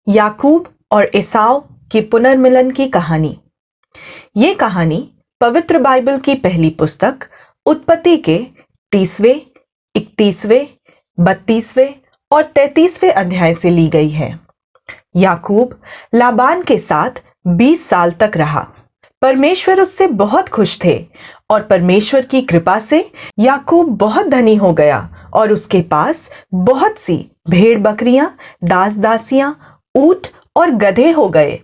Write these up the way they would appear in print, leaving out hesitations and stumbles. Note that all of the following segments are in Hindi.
याकूब और एसाव की पुनर्मिलन की कहानी। ये कहानी पवित्र बाइबल की पहली पुस्तक उत्पत्ति के 30वें, 31वें, 32वें और 33वें अध्याय से ली गई है। याकूब लाबान के साथ 20 साल तक रहा। परमेश्वर उससे बहुत खुश थे और परमेश्वर की कृपा से याकूब बहुत धनी हो गया और उसके पास बहुत सी भेड़ बकरियां, दास दासियां, ऊंट और गधे हो गए।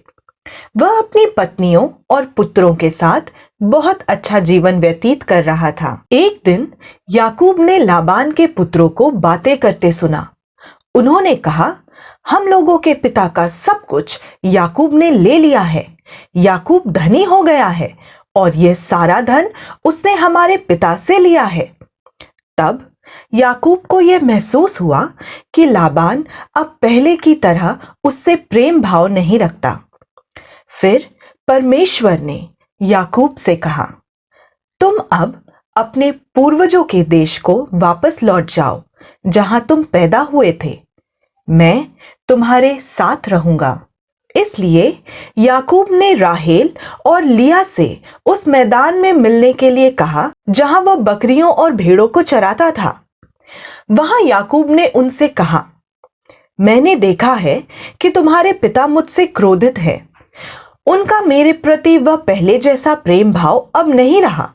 वह अपनी पत्नियों और पुत्रों के साथ बहुत अच्छा जीवन व्यतीत कर रहा था। एक दिन याकूब ने लाबान के पुत्रों को बातें करते सुना। उन्होंने कहा, हम लोगों के पिता का सब कुछ याकूब ने ले लिया है। याकूब धनी हो गया है और यह सारा धन उसने हमारे पिता से लिया है। तब याकूब को यह महसूस हुआ कि लाबान अब पहले की तरह उससे प्रेम भाव नहीं रखता। फिर परमेश्वर ने याकूब से कहा, तुम अब अपने पूर्वजों के देश को वापस लौट जाओ, जहां तुम पैदा हुए थे। मैं तुम्हारे साथ रहूंगा। इसलिए याकूब ने राहेल और लिया से उस मैदान में मिलने के लिए कहा जहां वह बकरियों और भेड़ों को चराता था। वहां याकूब ने उनसे कहा, मैंने देखा है कि तुम्हारे पिता मुझसे क्रोधित हैं। उनका मेरे प्रति वह पहले जैसा प्रेम भाव अब नहीं रहा।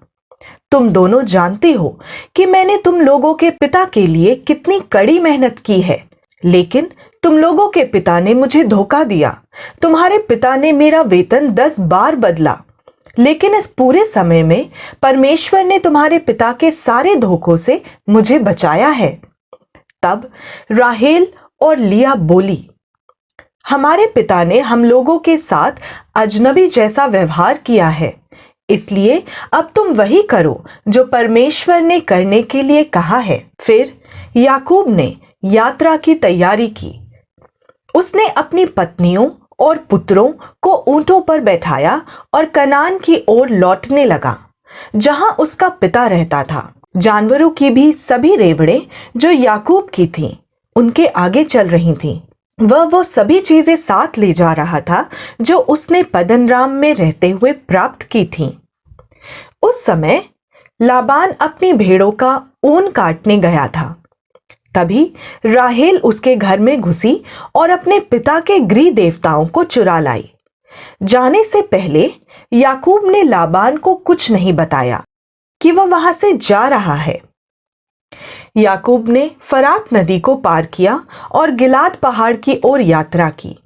तुम दोनों जानते हो कि मैंने तुम लोगों के पिता के लिए कितनी कड़ी मेहनत की है, लेकिन तुम लोगों के पिता ने मुझे धोखा दिया। तुम्हारे पिता ने मेरा वेतन 10 बार बदला, लेकिन इस पूरे समय में परमेश्वर ने तुम्हारे पिता के सारे धोखों से मुझे बचाया है। तब राहेल और लिया बोली, हमारे पिता ने हम लोगों के साथ अजनबी जैसा व्यवहार किया है, इसलिए अब तुम वही करो जो परमेश्वर ने करने के लिए कहा है। फिर याकूब ने यात्रा की तैयारी की। उसने अपनी पत्नियों और पुत्रों को ऊंटों पर बैठाया और कनान की ओर लौटने लगा, जहां उसका पिता रहता था। जानवरों की भी सभी रेवड़े जो याकूब की थीं, उनके आगे चल रही थीं। वह वो सभी चीजें साथ ले जा रहा था जो उसने पद्दनराम में रहते हुए प्राप्त की थीं। उस समय लाबान अपनी भेड़ों का ऊन काटने गया था। तभी राहेल उसके घर में घुसी और अपने पिता के गृह देवताओं को चुरा लाई। जाने से पहले याकूब ने लाबान को कुछ नहीं बताया कि वह वहां से जा रहा है। याकूब ने फरात नदी को पार किया और गिलाद पहाड़ की ओर यात्रा की।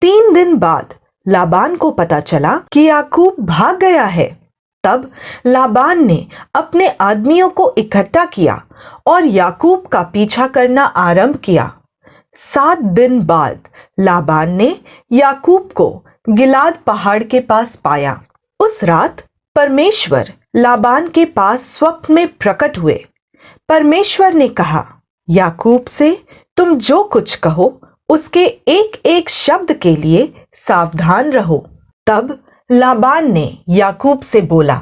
3 दिन बाद लाबान को पता चला कि याकूब भाग गया है। तब लाबान ने अपने आदमियों को इकट्ठा किया और याकूब का पीछा करना आरंभ किया। 7 दिन बाद लाबान ने याकूब को गिलाद पहाड़ के पास पाया। उस रात परमेश्वर लाबान के पास स्वप्न में प्रकट हुए। परमेश्वर ने कहा, याकूब से तुम जो कुछ कहो उसके एक एक शब्द के लिए सावधान रहो। तब लाबान ने याकूब से बोला,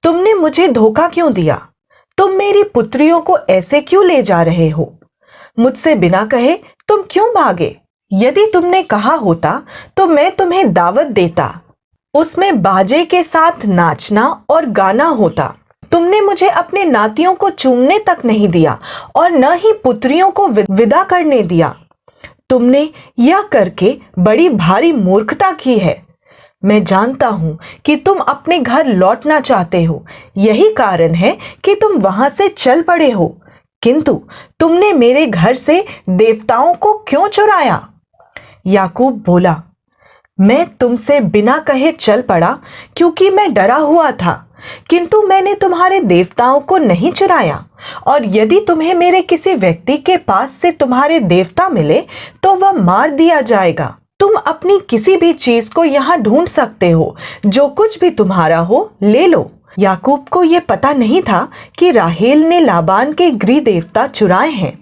तुमने मुझे धोखा क्यों दिया? तुम मेरी पुत्रियों को ऐसे क्यों ले जा रहे हो? मुझसे बिना कहे तुम क्यों भागे? यदि तुमने कहा होता तो मैं तुम्हें दावत देता। उसमें बाजे के साथ नाचना और गाना होता। तुमने मुझे अपने नातियों को चूमने तक नहीं दिया और न ही पुत्रियों को विदा करने दिया। तुमने यह करके बड़ी भारी मूर्खता की है। मैं जानता हूं कि तुम अपने घर लौटना चाहते हो, यही कारण है कि तुम वहां से चल पड़े हो, किंतु तुमने मेरे घर से देवताओं को क्यों चुराया? याकूब बोला, मैं तुमसे बिना कहे चल पड़ा क्योंकि मैं डरा हुआ था, किंतु मैंने तुम्हारे देवताओं को नहीं चुराया। और यदि तुम्हें मेरे किसी व्यक्ति के पास से तुम्हारे देवता मिले तो वह मार दिया जाएगा। तुम अपनी किसी भी चीज को यहां ढूंढ सकते हो, जो कुछ भी तुम्हारा हो ले लो। याकूब को यह पता नहीं था कि राहेल ने लाबान के गृह देवता चुराए हैं।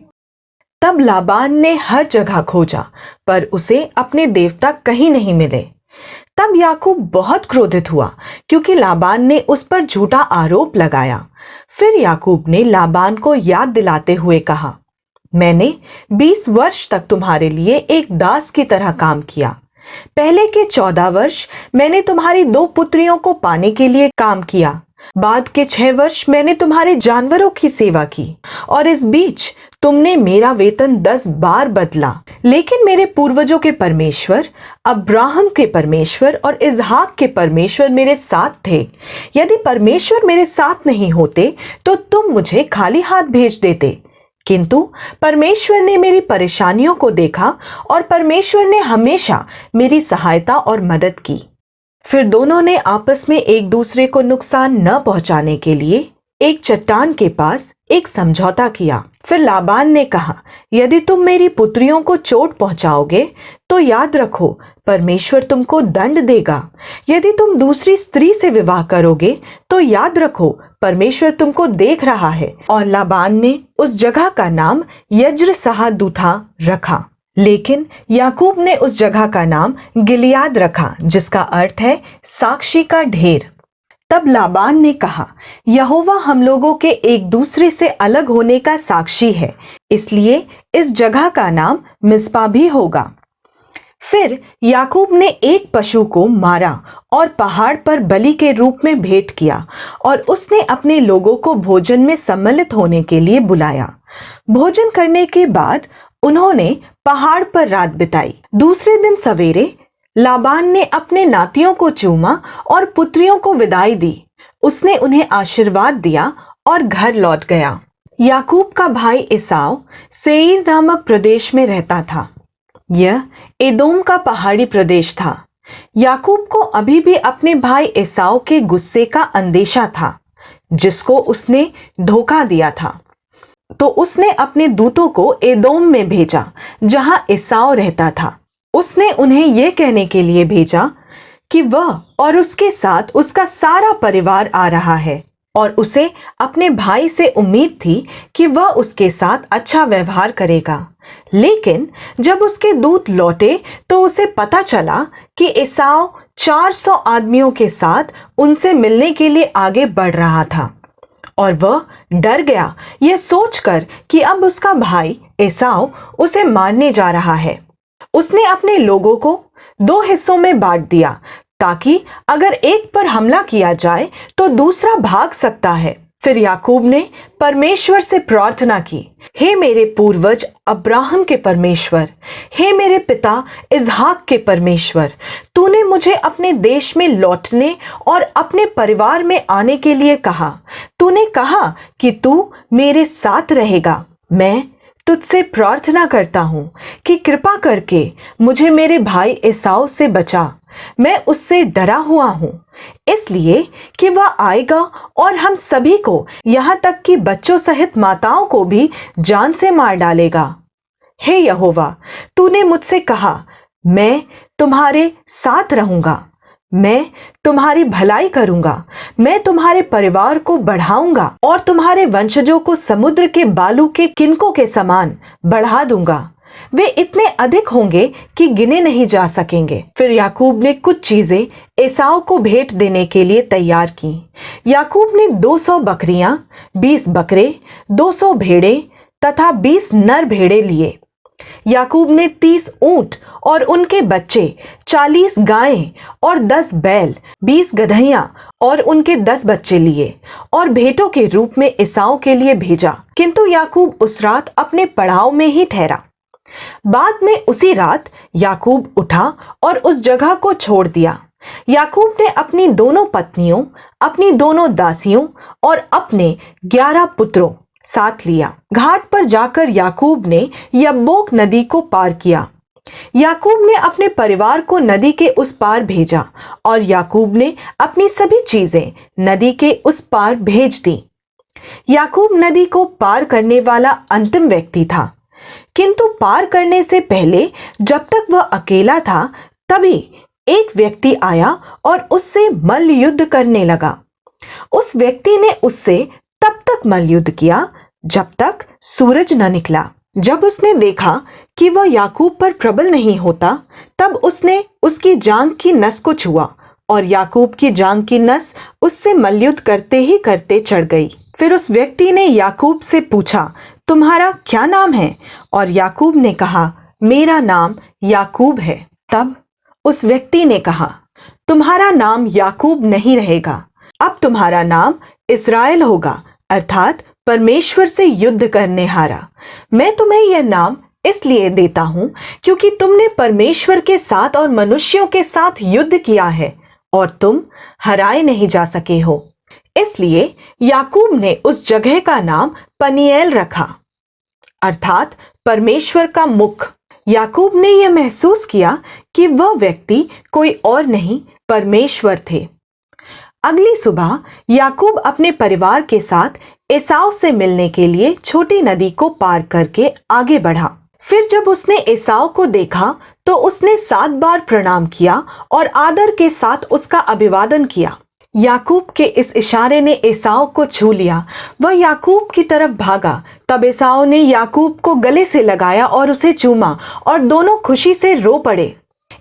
तब लाबान ने हर जगह खोजा, पर उसे अपने देवता कहीं नहीं मिले। तब याकूब बहुत क्रोधित हुआ क्योंकि लाबान ने उस पर झूठा आरोप लगाया। फिर याकूब ने लाबान को याद दिलाते हुए कहा, मैंने 20 वर्ष तक तुम्हारे लिए एक दास की तरह काम किया। पहले के 14 वर्ष मैंने तुम्हारी 2 पुत्रियों को पाने के लिए काम किया। बाद के 6 वर्ष मैंने तुम्हारे जानवरों की सेवा की, और इस बीच तुमने मेरा वेतन 10 बार बदला। लेकिन मेरे पूर्वजों के परमेश्वर, अब्राहम के परमेश्वर और इजहाक के परमेश्वर मेरे साथ थे। यदि परमेश्वर मेरे साथ नहीं होते तो तुम मुझे खाली हाथ भेज देते। किंतु परमेश्वर ने मेरी परेशानियों को देखा और परमेश्वर ने हमेशा मेरी सहायता और मदद की। फिर दोनों ने आपस में एक दूसरे को नुकसान न पहुंचाने के लिए एक चट्टान के पास एक समझौता किया। फिर लाबान ने कहा, यदि तुम मेरी पुत्रियों को चोट पहुंचाओगे तो याद रखो परमेश्वर तुमको दंड देगा। यदि तुम दूसरी स्त्री से विवाह करोगे तो याद रखो परमेश्वर तुमको देख रहा है। और लाबान ने उस जगह का नाम यज्र सहादुथा रखा। लेकिन याकूब ने उस जगह का नाम गिलियाद रखा, जिसका अर्थ है साक्षी का ढेर। तब लाबान ने कहा, यहोवा हम लोगों के एक दूसरे से अलग होने का साक्षी है, इसलिए इस जगह का नाम मिस्पा भी होगा। फिर याकूब ने एक पशु को मारा और पहाड़ पर बलि के रूप में भेंट किया, और उसने अपने लोगों को भोजन में सम्मिलित होने के लिए बुलाया। भोजन करने के बाद उन्होंने पहाड़ पर रात बिताई। दूसरे दिन सवेरे लाबान ने अपने नातियों को चूमा और पुत्रियों को विदाई दी। उसने उन्हें आशीर्वाद दिया और घर लौट गया। याकूब का भाई एसाव सेईर नामक प्रदेश में रहता था। यह एदोम का पहाड़ी प्रदेश था। याकूब को अभी भी अपने भाई एसाव के गुस्से का अंदेशा था, जिसको उसने धोखा दिया था। तो उसने अपने दूतों को एदोम में भेजा, जहां एसाव रहता था। उसने उन्हें यह कहने के लिए भेजा कि वह और उसके साथ उसका सारा परिवार आ रहा है, और उसे अपने भाई से उम्मीद थी कि वह उसके साथ अच्छा व्यवहार करेगा। लेकिन जब उसके दूत लौटे तो उसे पता चला कि एसाव 400 आदमियों के साथ उनसे मिलने के लिए आगे बढ़ रहा था, और वह डर गया यह सोचकर कि अब उसका भाई एसाव उसे मारने जा रहा है। उसने अपने लोगों को 2 हिस्सों में बांट दिया, ताकि अगर एक पर हमला किया जाए तो दूसरा भाग सकता है। फिर याकूब ने परमेश्वर से प्रार्थना की, हे मेरे पूर्वज अब्राहम के परमेश्वर, हे मेरे पिता इजहाक के परमेश्वर, तूने मुझे अपने देश में लौटने और अपने परिवार में आने के लिए कहा। तूने कहा कि तू मेरे साथ रहेगा। मैं तुझसे प्रार्थना करता हूँ कि कृपा करके मुझे मेरे एसाव एसाव से बचा। मैं उससे डरा हुआ हूँ, इसलिए कि वह आएगा और हम सभी को, यहाँ तक कि बच्चों सहित माताओं को भी जान से मार डालेगा। हे यहोवा, तूने मुझसे कहा, मैं तुम्हारे साथ रहूंगा, मैं तुम्हारी भलाई करूंगा, मैं तुम्हारे परिवार को बढ़ाऊंगा और तुम्हारे वंशजों को समुद्र के बालू के किनकों के समान बढ़ा दूंगा। वे इतने अधिक होंगे कि गिने नहीं जा सकेंगे। फिर याकूब ने कुछ चीजें एसाव को भेंट देने के लिए तैयार की। याकूब ने 200 बकरियां, 20 बकरे, 200 भेड़े तथा 20 नर भेड़े लिए। याकूब ने 30 ऊंट और उनके बच्चे, 40 गायें और 10 बैल, 20 गदहियां और उनके 10 बच्चे लिए और भेंटों के रूप में एसाव के लिए भेजा। किंतु याकूब उस रात अपने पड़ाव में ही ठहरा। बाद में उसी रात याकूब उठा और उस जगह को छोड़ दिया। याकूब ने अपनी दोनों पत्नियों, अपनी दोनों दासियों और अपने 11 पुत्रों साथ लिया। घाट पर जाकर याकूब ने यब्बोक नदी को पार किया। याकूब ने अपने परिवार को नदी के उस पार भेजा और याकूब ने अपनी सभी चीजें नदी के उस पार भेज दी। याकूब नदी को पार करने वाला अंतिम व्यक्ति था, किंतु पार करने से पहले जब तक वह अकेला था, तभी एक व्यक्ति आया और उससे मल्ल युद्ध करने लगा। उस व्यक्ति ने उससे तब तक मल्ल युद्ध किया जब तक सूरज न निकला। जब उसने देखा कि वह याकूब पर प्रबल नहीं होता, तब उसने उसकी जांघ की नस को छुआ और याकूब की जांघ की नस उससे मल्लयुद्ध करते ही करते चढ़ गई। फिर उस व्यक्ति ने याकूब से पूछा, तुम्हारा क्या नाम है? और याकूब ने कहा, मेरा नाम याकूब है। तब उस व्यक्ति ने कहा, तुम्हारा नाम याकूब नहीं रहेगा, अब तुम्हारा नाम इस्राएल होगा, अर्थात परमेश्वर से युद्ध करने हारा। मैं तुम्हें यह नाम इसलिए देता हूं क्योंकि तुमने परमेश्वर के साथ और मनुष्यों के साथ युद्ध किया है और तुम हराए नहीं जा सके हो। इसलिए याकूब ने उस जगह का नाम पनीएल रखा, अर्थात परमेश्वर का मुख। याकूब ने यह महसूस किया कि वह व्यक्ति कोई और नहीं, परमेश्वर थे। अगली सुबह याकूब अपने परिवार के साथ एसाव से मिलने के लिए छोटी नदी को पार करके आगे बढ़ा। फिर जब उसने एसाव को देखा तो उसने 7 बार प्रणाम किया और आदर के साथ उसका अभिवादन किया। याकूब के इस इशारे ने एसाव को छू लिया। वह याकूब की तरफ भागा। तब एसाव ने याकूब को गले से लगाया और उसे चूमा और दोनों खुशी से रो पड़े।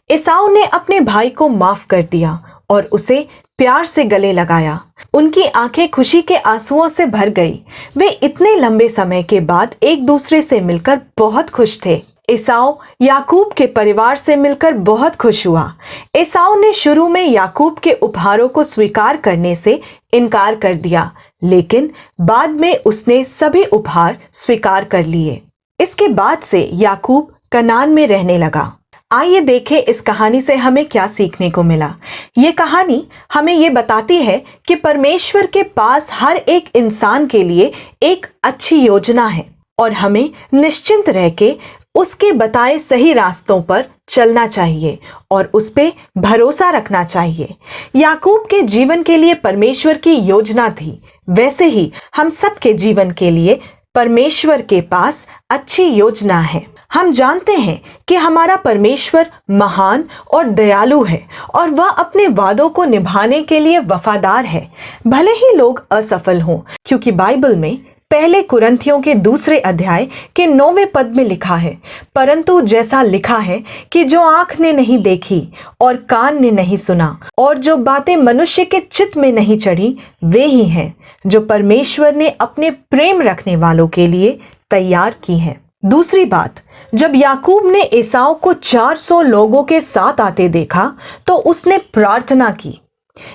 एसाव ने अपने भाई को माफ कर दिया और उसे प्यार से गले लगाया। उनकी आंखें खुशी के आंसुओं से भर गई। वे इतने लंबे समय के बाद एक दूसरे से मिलकर बहुत खुश थे। एसाव याकूब के परिवार से मिलकर बहुत खुश हुआ। एसाव ने शुरू में याकूब के उपहारों को स्वीकार करने से इनकार कर दिया, लेकिन बाद में उसने सभी उपहार स्वीकार कर लिए। इसके बाद से याकूब कनान में रहने लगा। आइए देखें इस कहानी से हमें क्या सीखने को मिला। ये कहानी हमें ये बताती है कि परमेश्वर के पास हर एक इंसान के लिए एक अच्छी योजना है और हमें निश्चिंत रह के उसके बताए सही रास्तों पर चलना चाहिए और उस पे भरोसा रखना चाहिए। याकूब के जीवन के लिए परमेश्वर की योजना थी, वैसे ही हम सबके जीवन के लिए परमेश्वर के पास अच्छी योजना है। हम जानते हैं कि हमारा परमेश्वर महान और दयालु है और वह अपने वादों को निभाने के लिए वफादार है, भले ही लोग असफल हों, क्योंकि बाइबल में पहले कुरिन्थियों के 2 अध्याय के 9वें पद में लिखा है, परंतु जैसा लिखा है कि जो आंख ने नहीं देखी और कान ने नहीं सुना और जो बातें मनुष्य के चित्त में नहीं चढ़ी, वे ही हैं जो परमेश्वर ने अपने प्रेम रखने वालों के लिए तैयार की हैं। दूसरी बात, जब याकूब ने एसाव को 400 लोगों के साथ आते देखा तो उसने प्रार्थना की।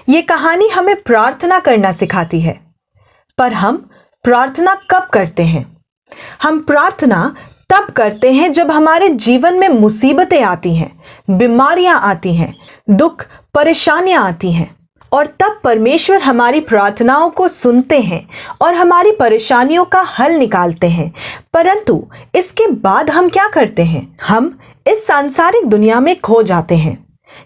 ये कहानी हमें प्रार्थना करना सिखाती है। पर हम प्रार्थना कब करते हैं? हम प्रार्थना तब करते हैं जब हमारे जीवन में मुसीबतें आती हैं, बीमारियां आती हैं, दुख परेशानियां आती हैं, और तब परमेश्वर हमारी प्रार्थनाओं को सुनते हैं और हमारी परेशानियों का हल निकालते हैं। परंतु इसके बाद हम क्या करते हैं? हम इस सांसारिक दुनिया में खो जाते हैं।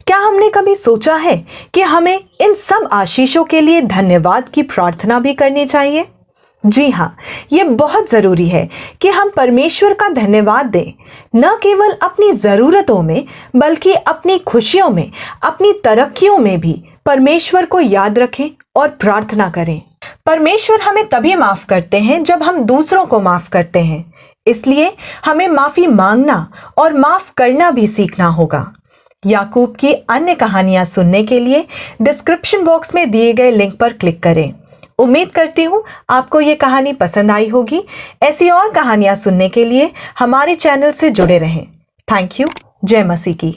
क्या हमने कभी सोचा है कि हमें इन सब आशीषों के लिए धन्यवाद की प्रार्थना भी करनी चाहिए? जी हाँ, ये बहुत ज़रूरी है कि हम परमेश्वर का धन्यवाद दें, न केवल अपनी ज़रूरतों में बल्कि अपनी खुशियों में, अपनी तरक्कियों में भी परमेश्वर को याद रखें और प्रार्थना करें। परमेश्वर हमें तभी माफ़ करते हैं जब हम दूसरों को माफ़ करते हैं, इसलिए हमें माफ़ी मांगना और माफ़ करना भी सीखना होगा। याकूब की अन्य कहानियाँ सुनने के लिए डिस्क्रिप्शन बॉक्स में दिए गए लिंक पर क्लिक करें। उम्मीद करती हूँ आपको ये कहानी पसंद आई होगी। ऐसी और कहानियाँ सुनने के लिए हमारे चैनल से जुड़े रहें। Thank you. जय मसीह की।